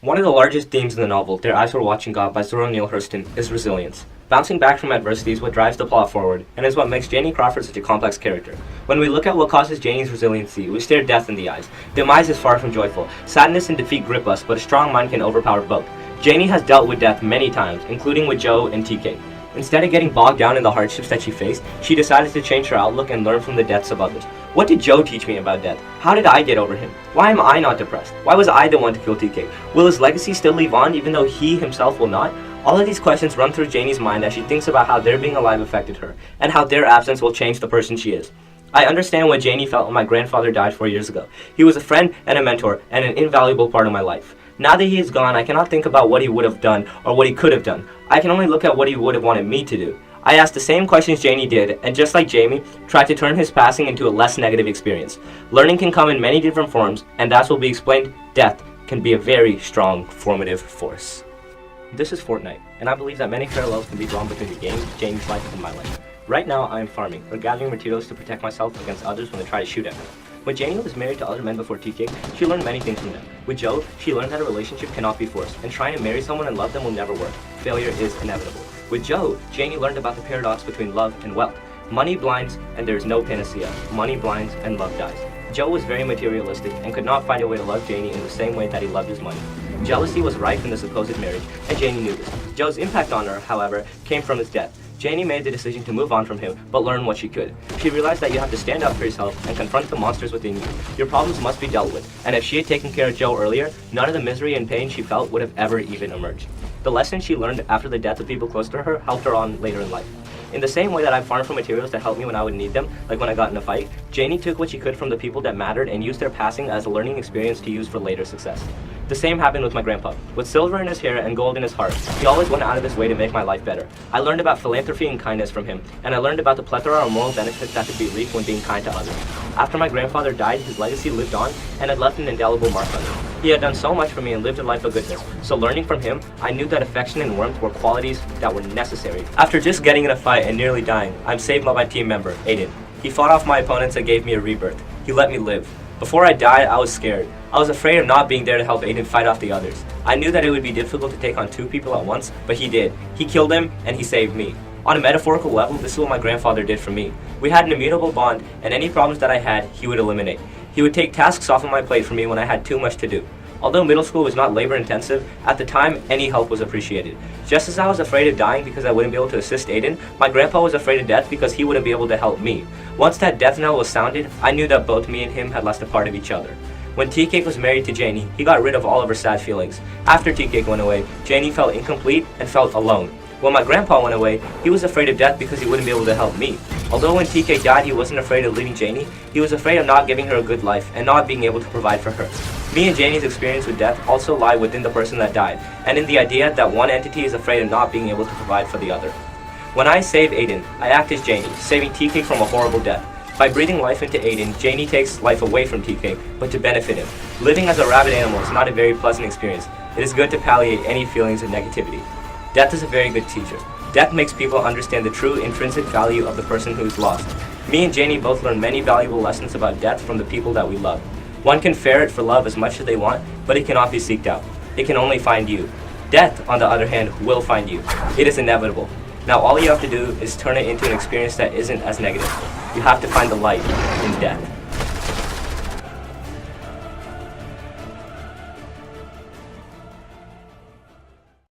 One of the largest themes in the novel, Their Eyes Were Watching God by Zora Neale Hurston, is resilience. Bouncing back from adversity is what drives the plot forward, and is what makes Janie Crawford such a complex character. When we look at what causes Janie's resiliency, we stare death in the eyes. Demise is far from joyful. Sadness and defeat grip us, but a strong mind can overpower both. Janie has dealt with death many times, including with Joe and TK. Instead of getting bogged down in the hardships that she faced, she decided to change her outlook and learn from the deaths of others. What did Joe teach me about death? How did I get over him? Why am I not depressed? Why was I the one to kill TK? Will his legacy still live on even though he himself will not? All of these questions run through Janie's mind as she thinks about how their being alive affected her, and how their absence will change the person she is. I understand what Janie felt when my grandfather died 4 years ago. He was a friend and a mentor, and an invaluable part of my life. Now that he is gone, I cannot think about what he would have done or what he could have done. I can only look at what he would have wanted me to do. I asked the same questions Janie did, and just like Jamie, tried to turn his passing into a less negative experience. Learning can come in many different forms, and as will be explained, death can be a very strong formative force. This is Fortnite, and I believe that many parallels can be drawn between the game, Janie's life, and my life. Right now, I am farming, or gathering materials to protect myself against others when they try to shoot at me. When Janie was married to other men before TK, she learned many things from them. With Joe, she learned that a relationship cannot be forced, and trying to marry someone and love them will never work. Failure is inevitable. With Joe, Janie learned about the paradox between love and wealth. Money blinds, and there is no panacea. Money blinds, and love dies. Joe was very materialistic and could not find a way to love Janie in the same way that he loved his money. Jealousy was rife in the supposed marriage, and Janie knew this. Joe's impact on her, however, came from his death. Janie made the decision to move on from him, but learn what she could. She realized that you have to stand up for yourself and confront the monsters within you. Your problems must be dealt with, and if she had taken care of Joe earlier, none of the misery and pain she felt would have ever even emerged. The lessons she learned after the death of people close to her helped her on later in life. In the same way that I farmed for materials to help me when I would need them, like when I got in a fight, Janie took what she could from the people that mattered and used their passing as a learning experience to use for later success. The same happened with my grandpa. With silver in his hair and gold in his heart, he always went out of his way to make my life better. I learned about philanthropy and kindness from him, and I learned about the plethora of moral benefits that could be reaped when being kind to others. After my grandfather died, his legacy lived on and had left an indelible mark on me. He had done so much for me and lived a life of goodness, so learning from him, I knew that affection and warmth were qualities that were necessary. After just getting in a fight and nearly dying, I'm saved by my team member, Aiden. He fought off my opponents and gave me a rebirth. He let me live. Before I died, I was scared. I was afraid of not being there to help Aiden fight off the others. I knew that it would be difficult to take on two people at once, but he did. He killed him, and he saved me. On a metaphorical level, this is what my grandfather did for me. We had an immutable bond, and any problems that I had, he would eliminate. He would take tasks off of my plate for me when I had too much to do. Although middle school was not labor-intensive, at the time, any help was appreciated. Just as I was afraid of dying because I wouldn't be able to assist Aiden, my grandpa was afraid of death because he wouldn't be able to help me. Once that death knell was sounded, I knew that both me and him had lost a part of each other. When Tea-Cake was married to Janie, he got rid of all of her sad feelings. After Tea-Cake went away, Janie felt incomplete and felt alone. When my grandpa went away, he was afraid of death because he wouldn't be able to help me. Although when TK died, he wasn't afraid of leaving Janie, he was afraid of not giving her a good life and not being able to provide for her. Me and Janie's experience with death also lie within the person that died, and in the idea that one entity is afraid of not being able to provide for the other. When I save Aiden, I act as Janie, saving TK from a horrible death. By breathing life into Aiden, Janie takes life away from TK, but to benefit him. Living as a rabid animal is not a very pleasant experience. It is good to palliate any feelings of negativity. Death is a very good teacher. Death makes people understand the true intrinsic value of the person who is lost. Me and Janie both learned many valuable lessons about death from the people that we love. One can ferret for love as much as they want, but it cannot be seeked out. It can only find you. Death, on the other hand, will find you. It is inevitable. Now all you have to do is turn it into an experience that isn't as negative. You have to find the light in death.